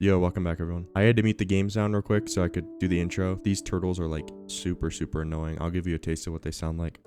Yo, welcome back, everyone. I had to mute the game sound real quick so I could do the intro. These turtles are like super, super annoying. I'll give you a taste of what they sound like.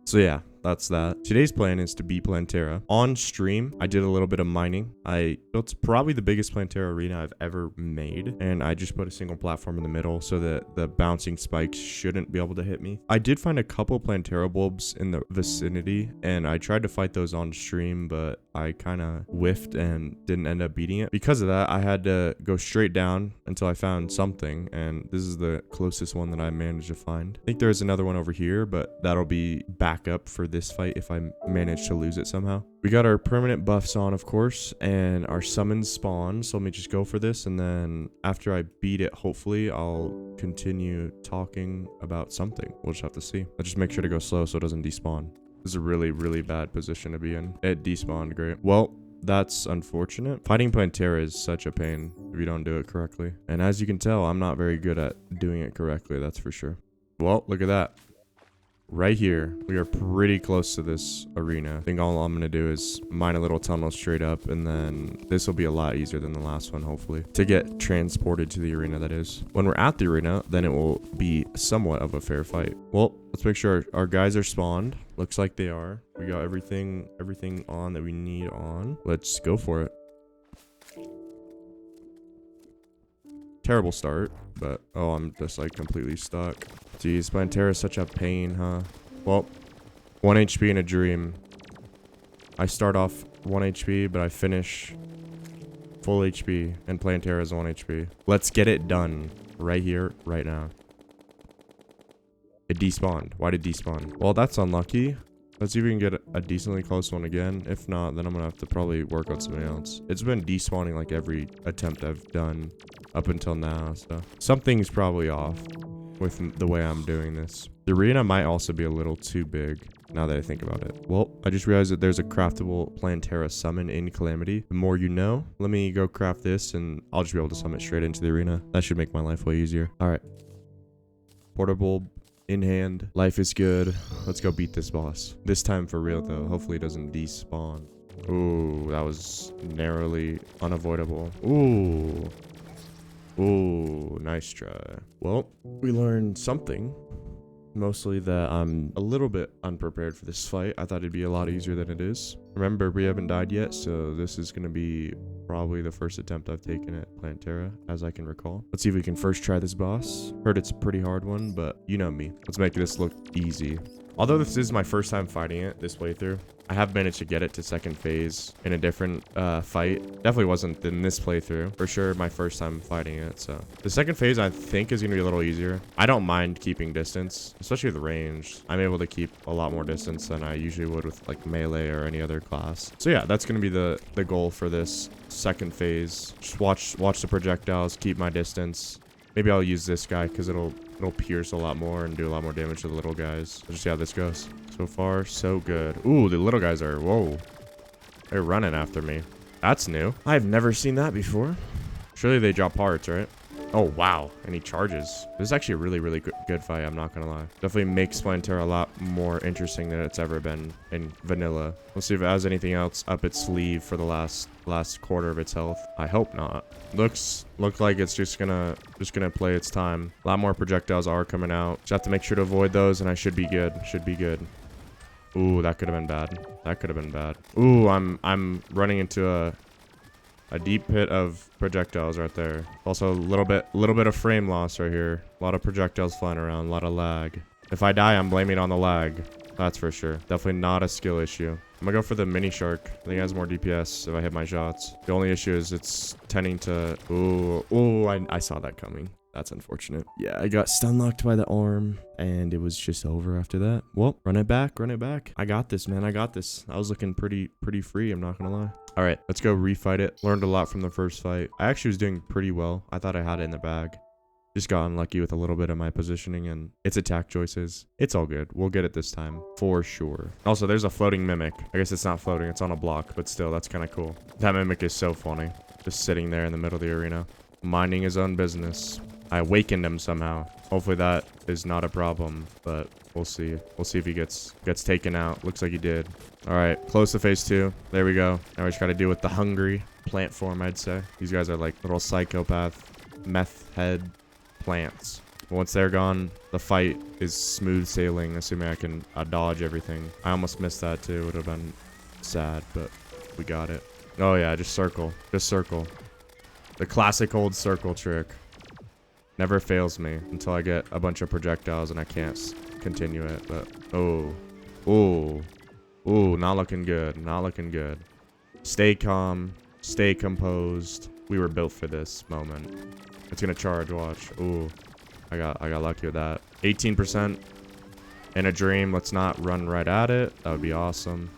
So yeah, that's that. Today's plan is to beat Plantera. On stream, I did a little bit of mining. I built probably the biggest Plantera arena I've ever made, and I just put a single platform in the middle so that the bouncing spikes shouldn't be able to hit me. I did find a couple Plantera bulbs in the vicinity, and I tried to fight those on stream, but I kind of whiffed and didn't end up beating it. Because of that, I had to go straight down until I found something, and this is the closest one that I managed to find. I think there's another one over here, but that'll be backup for this fight if I manage to lose it somehow. We got our permanent buffs on, of course, and our summons spawn, so let me just go for this, and then after I beat it, hopefully I'll continue talking about something. We'll just have to see. I'll just make sure to go slow so it doesn't despawn. This is a really, really bad position to be in. It despawned, great. Well, that's unfortunate. Fighting Plantera is such a pain if you don't do it correctly. And as you can tell, I'm not very good at doing it correctly, that's for sure. Well, look at that. Right here, we are pretty close to this arena. I think all I'm going to do is mine a little tunnel straight up, and then this will be a lot easier than the last one, hopefully, to get transported to the arena, that is. When we're at the arena, then it will be somewhat of a fair fight. Well, let's make sure our guys are spawned. Looks like they are. We got everything on that we need on. Let's go for it. Terrible start, but oh, I'm just like completely stuck. Jeez, Plantera is such a pain, huh? Well, 1 HP in a dream. I start off 1 HP, but I finish full HP, and Plantera is 1 HP. Let's get it done right here, right now. It despawned. Why did it despawn? Well, that's unlucky. Let's see if we can get a decently close one again. If not, then I'm gonna have to probably work on something else. It's been despawning like every attempt I've done up until now, so something's probably off with the way I'm doing this. The arena might also be a little too big now that I think about it. Well, I just realized that there's a craftable Plantera summon in Calamity. The more you know. Let me go craft this, and I'll just be able to summon it straight into the arena. That should make my life way easier. All right. Portable in hand. Life is good. Let's go beat this boss. This time for real, though. Hopefully it doesn't despawn. Ooh, that was narrowly unavoidable. Ooh. Ooh, nice try. Well, we learned something. Mostly that I'm a little bit unprepared for this fight. I thought it'd be a lot easier than it is. Remember, we haven't died yet, so this is going to be probably the first attempt I've taken at Plantera, as I can recall. Let's see if we can first try this boss. Heard it's a pretty hard one, but you know me. Let's make this look easy. Although this is my first time fighting it this playthrough, I have managed to get it to second phase in a different fight. Definitely wasn't in this playthrough. For sure, my first time fighting it, so. The second phase, I think, is going to be a little easier. I don't mind keeping distance, especially with range. I'm able to keep a lot more distance than I usually would with, like, melee or any other class. So yeah, that's going to be the goal for this second phase. Just watch the projectiles, keep my distance. Maybe I'll use this guy because it'll pierce a lot more and do a lot more damage to the little guys. Let's just see how this goes. So far, so good. Ooh, the little guys are, whoa. They're running after me. That's new. I've never seen that before. Surely they drop parts, right? Oh, wow. And he charges. This is actually a really, really good fight, I'm not gonna lie. Definitely makes Plantera a lot more interesting than it's ever been in vanilla. Let's see if it has anything else up its sleeve for the last quarter of its health. I hope not. Look like it's just gonna play its time. A lot more projectiles are coming out. Just have to make sure to avoid those, and I should be good. Should be good. Ooh, that could have been bad. That could have been bad. Ooh, I'm running into a deep pit of projectiles right there. Also a little bit of frame loss right here. A lot of projectiles flying around, a lot of lag. If I die, I'm blaming it on the lag. That's for sure. Definitely not a skill issue. I'm gonna go for the mini shark. I think it has more DPS if I hit my shots. The only issue is it's tending to... Ooh, I saw that coming. That's unfortunate. Yeah, I got stun locked by the arm, and it was just over after that. Well, run it back, run it back. I got this, man. I got this. I was looking pretty free, I'm not gonna lie. All right, let's go refight it. Learned a lot from the first fight. I actually was doing pretty well. I thought I had it in the bag. Just got unlucky with a little bit of my positioning and its attack choices. It's all good. We'll get it this time, for sure. Also, there's a floating mimic. I guess it's not floating. It's on a block, but still, that's kind of cool. That mimic is so funny. Just sitting there in the middle of the arena, minding his own business. I awakened him somehow. Hopefully that is not a problem, but we'll see. We'll see if he gets taken out. Looks like he did. All right, close to phase 2. There we go. Now we just got to deal with the hungry plant form, I'd say. These guys are like little psychopath, meth head plants. Once they're gone, the fight is smooth sailing, assuming I can dodge everything. I almost missed that too. Would have been sad, but we got it. Oh yeah, just circle. Just circle. The classic old circle trick. Never fails me until I get a bunch of projectiles and I can't continue it. But oh, not looking good. Not looking good. Stay calm. Stay composed. We were built for this moment. It's gonna charge. Watch. Ooh, I got lucky with that. 18% in a dream. Let's not run right at it. That would be awesome.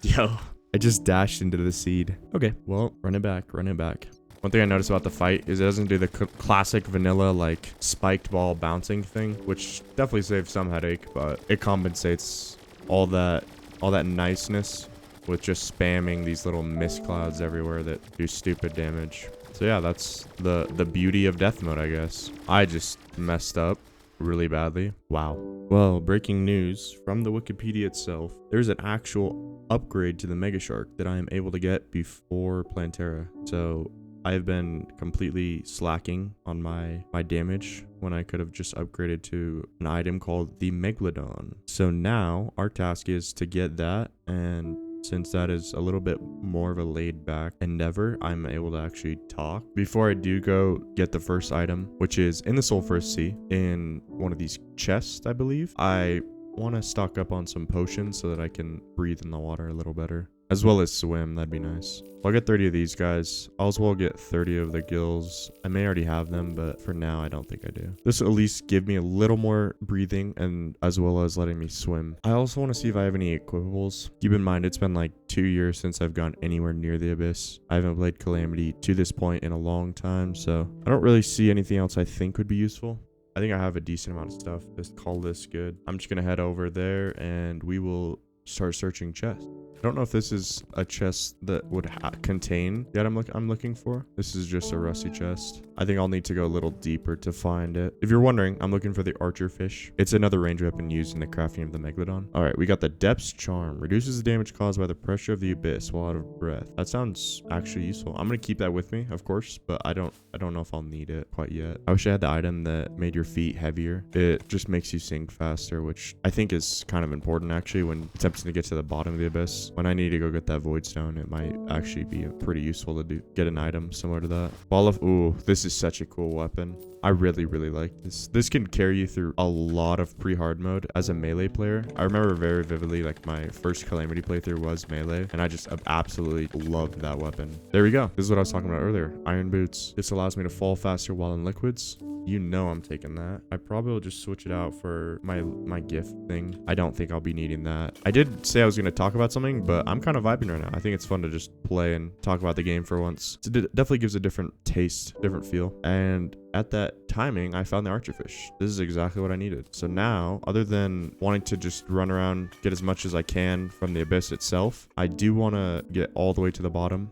Yo, I just dashed into the seed. Okay, well, run it back. Run it back. One thing I noticed about the fight is it doesn't do the classic vanilla like spiked ball bouncing thing, which definitely saves some headache, but it compensates all that niceness with just spamming these little mist clouds everywhere that do stupid damage. So yeah, that's the beauty of death mode, I guess. I just messed up really badly. Wow. Well, breaking news from the Wikipedia itself. There's an actual upgrade to the Mega Shark that I am able to get before Plantera. So I've been completely slacking on my damage when I could have just upgraded to an item called the Megalodon. So now our task is to get that, and since that is a little bit more of a laid back endeavor, I'm able to actually talk. Before I do go get the first item, which is in the Sulphurous Sea, in one of these chests, I believe, I want to stock up on some potions so that I can breathe in the water a little better. As well as swim, that'd be nice. I'll get 30 of these guys. I'll as well get 30 of the gills. I may already have them, but for now, I don't think I do. This will at least give me a little more breathing and as well as letting me swim. I also want to see if I have any equipables. Keep in mind, it's been like 2 years since I've gone anywhere near the Abyss. I haven't played Calamity to this point in a long time, so I don't really see anything else I think would be useful. I think I have a decent amount of stuff. Just call this good. I'm just going to head over there and we will start searching chests. I don't know if this is a chest that would contain the item I'm looking for. This is just a rusty chest. I think I'll need to go a little deeper to find it. If you're wondering, I'm looking for the Archer Fish. It's another range weapon used in the crafting of the Megalodon. All right, we got the Depth's Charm. Reduces the damage caused by the pressure of the abyss while out of breath. That sounds actually useful. I'm gonna keep that with me, of course, but I don't know if I'll need it quite yet. I wish I had the item that made your feet heavier. It just makes you sink faster, which I think is kind of important actually when attempting to get to the bottom of the abyss. When I need to go get that Void Stone, it might actually be pretty useful to get an item similar to that. Ball of... Ooh, this is such a cool weapon. I really like this. This can carry you through a lot of pre-hard mode as a melee player. I remember very vividly, like my first Calamity playthrough was melee, and I just absolutely loved that weapon. There we go. This is what I was talking about earlier. Iron Boots. This allows me to fall faster while in liquids. You know I'm taking that. I probably will just switch it out for my gift thing. I don't think I'll be needing that. I did say I was going to talk about something, but I'm kind of vibing right now. I think it's fun to just play and talk about the game for once. It definitely gives a different taste, different feel. And at that timing, I found the Archer Fish. This is exactly what I needed. So now, other than wanting to just run around, get as much as I can from the abyss itself, I do want to get all the way to the bottom.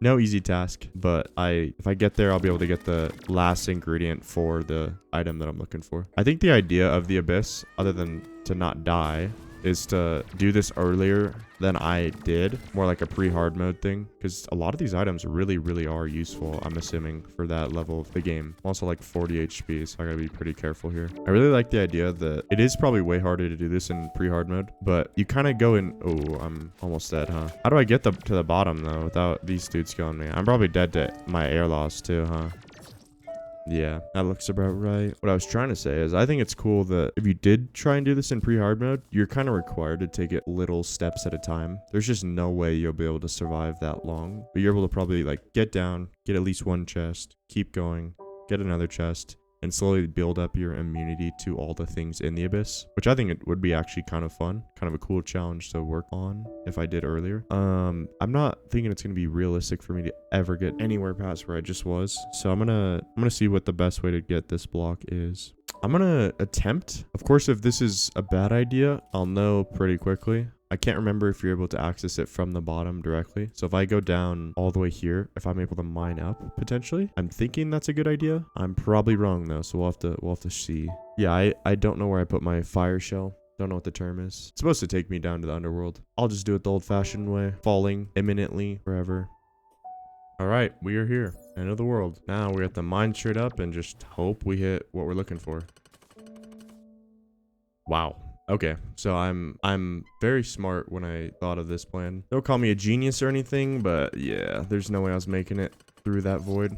No easy task, but if I get there, I'll be able to get the last ingredient for the item that I'm looking for. I think the idea of the abyss, other than to not die, is to do this earlier than I did, more like a pre-hard mode thing, because a lot of these items really are useful, I'm assuming, for that level of the game. I'm also like 40 HP, so I gotta be pretty careful here. I really like the idea that it is probably way harder to do this in pre-hard mode, but you kind of go in... Oh, I'm almost dead, huh? How do I get to the bottom, though, without these dudes killing me? I'm probably dead to my air loss, too, huh? Yeah, that looks about right. What I was trying to say is I think it's cool that if you did try and do this in pre-hard mode, you're kind of required to take it little steps at a time. There's just no way you'll be able to survive that long. But you're able to probably like get down, get at least one chest, keep going, get another chest, and slowly build up your immunity to all the things in the abyss, which I think it would be actually kind of fun, kind of a cool challenge to work on if I did earlier. I'm not thinking it's going to be realistic for me to ever get anywhere past where I just was. So I'm going to see what the best way to get this block is. I'm going to attempt. Of course, if this is a bad idea, I'll know pretty quickly. I can't remember if you're able to access it from the bottom directly. So if I go down all the way here, if I'm able to mine up potentially, I'm thinking that's a good idea. I'm probably wrong though, so we'll have to see. Yeah, I don't know where I put my fire shell. Don't know what the term is. It's supposed to take me down to the underworld. I'll just do it the old-fashioned way, falling imminently forever. All right, we are here. End of the world. Now we have to mine straight up and just hope we hit what we're looking for. Wow. Okay, so I'm very smart when I thought of this plan. Don't call me a genius or anything, but yeah, there's no way I was making it through that void.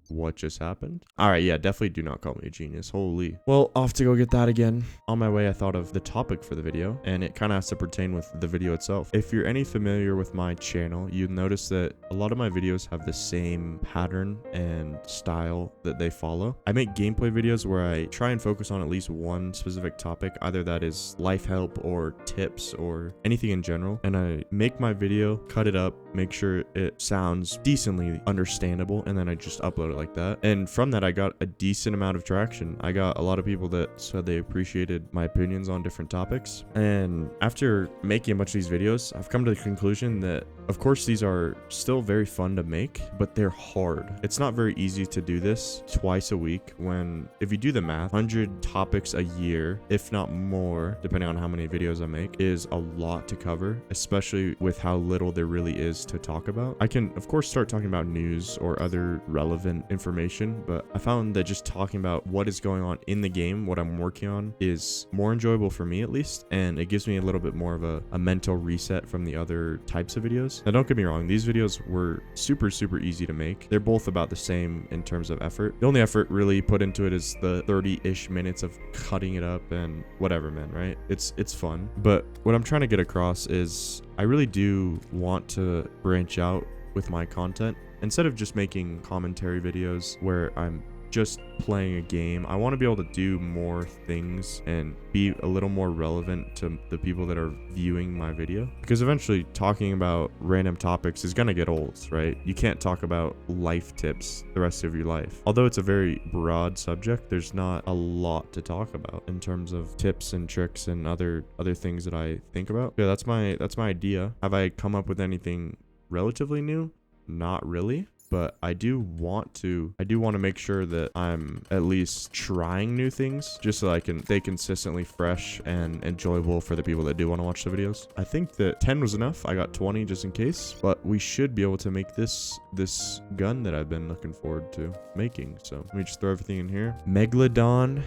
What just happened? All right, yeah, definitely do not call me a genius. Holy. Well, off to go get that again. On my way, I thought of the topic for the video, and it kind of has to pertain with the video itself. If you're any familiar with my channel, you'll notice that a lot of my videos have the same pattern and style that they follow. I make gameplay videos where I try and focus on at least one specific topic, either that is life help or tips or anything in general, and I make my video, cut it up, make sure it sounds decently understandable, and then I just upload it like that. And from that, I got a decent amount of traction. I got a lot of people that said they appreciated my opinions on different topics. And after making a bunch of these videos, I've come to the conclusion that, of course, these are still very fun to make, but they're hard. It's not very easy to do this twice a week when, if you do the math, 100 topics a year, if not more, depending on how many videos I make, is a lot to cover, especially with how little there really is to talk about. I can, of course, start talking about news or other relevant information, but I found that just talking about what is going on in the game, what I'm working on, is more enjoyable for me at least, and it gives me a little bit more of a mental reset from the other types of videos. Now, don't get me wrong, these videos were super easy to make. They're both about the same in terms of effort. The only effort really put into it is the 30-ish minutes of cutting it up and whatever, man, right? It's fun. But what I'm trying to get across is I really do want to branch out with my content. Instead of just making commentary videos where I'm just playing a game, I want to be able to do more things and be a little more relevant to the people that are viewing my video. Because eventually talking about random topics is going to get old, right? You can't talk about life tips the rest of your life. Although it's a very broad subject, there's not a lot to talk about in terms of tips and tricks and other things that I think about. Yeah, that's my idea. Have I come up with anything relatively new? Not really, but I do want to make sure that I'm at least trying new things just so I can stay consistently fresh and enjoyable for the people that do want to watch the videos. I think that 10 was enough. I got 20 just in case, but we should be able to make this gun that I've been looking forward to making. So let me just throw everything in here. Megalodon.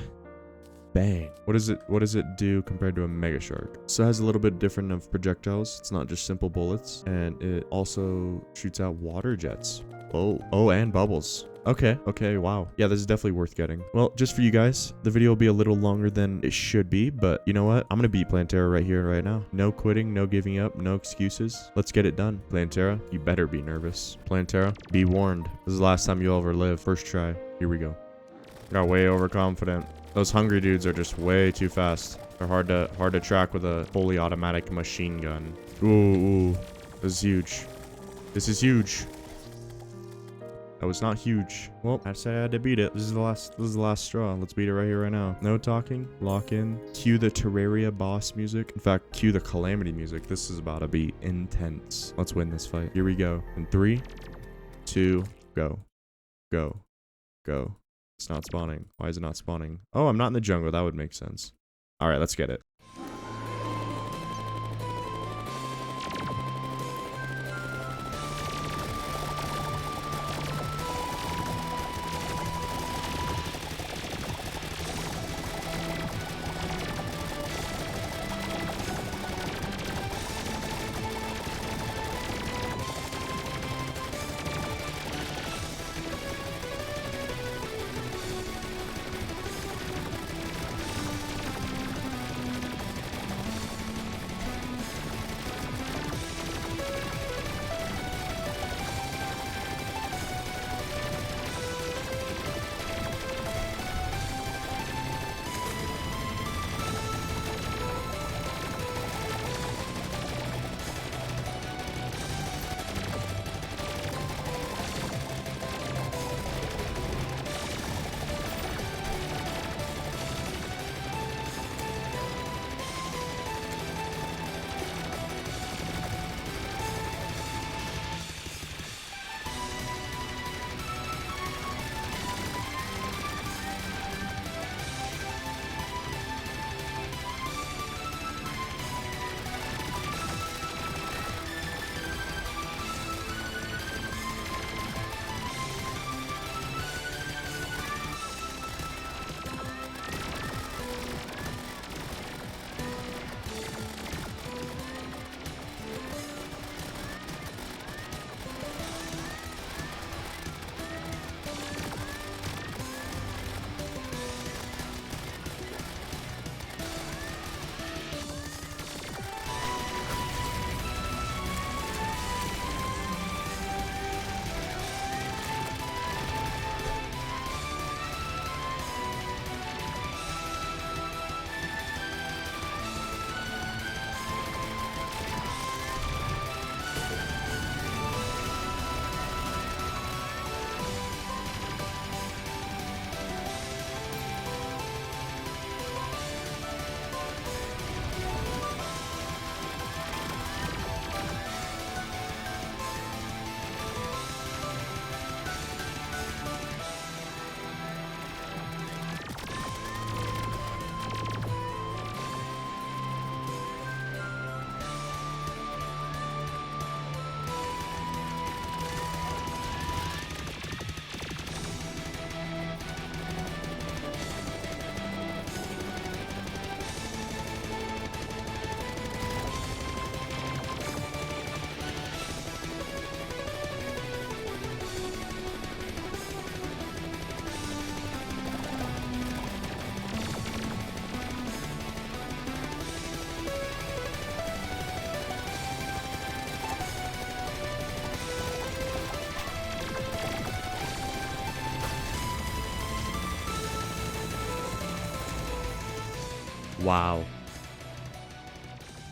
Bang. What does it do compared to a mega shark? So it has a little bit different of projectiles. It's not just simple bullets, and it also shoots out water jets. Oh, and bubbles. Okay, wow. Yeah, this is definitely worth getting. Well, just for you guys, the video will be a little longer than it should be, but you know what? I'm gonna beat Plantera right here, right now. No quitting, no giving up, no excuses. Let's get it done. Plantera, you better be nervous. Plantera, be warned. This is the last time you'll ever live. First try. Here we go. Got way overconfident. Those hungry dudes are just way too fast. They're hard to track with a fully automatic machine gun. Ooh. This is huge. This is huge. That was not huge. Well, I said I had to beat it. This is the last straw. Let's beat it right here, right now. No talking. Lock in. Cue the Terraria boss music. In fact, cue the Calamity music. This is about to be intense. Let's win this fight. Here we go. In 3, 2, go. Go. It's not spawning. Why is it not spawning? Oh, I'm not in the jungle. That would make sense. All right, let's get it. Wow.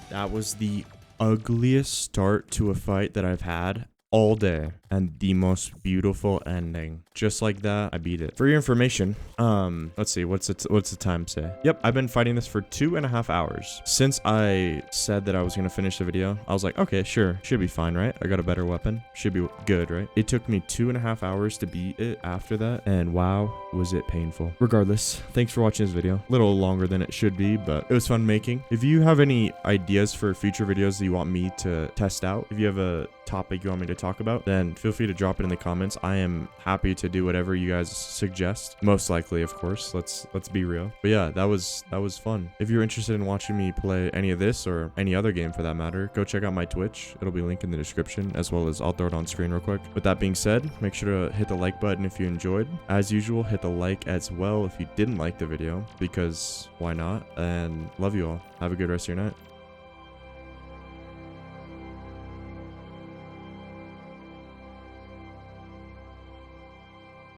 That was the ugliest start to a fight that I've had all day, and the most beautiful ending. Just like that, I beat it. For your information, let's see, what's the time say? Yep, I've been fighting this for 2.5 hours. Since I said that I was gonna finish the video, I was like, okay, sure, should be fine, right? I got a better weapon, should be good, right? It took me 2.5 hours to beat it after that, and wow, was it painful. Regardless, thanks for watching this video. A little longer than it should be, but it was fun making. If you have any ideas for future videos that you want me to test out, if you have a topic you want me to talk about, then feel free to drop it in the comments. I am happy to do whatever you guys suggest. Most likely, of course. Let's be real. But yeah, that was fun. If you're interested in watching me play any of this or any other game for that matter, go check out my Twitch. It'll be linked in the description, as well as I'll throw it on screen real quick. With that being said, make sure to hit the like button if you enjoyed. As usual, hit the like as well if you didn't like the video, because why not? And love you all. Have a good rest of your night.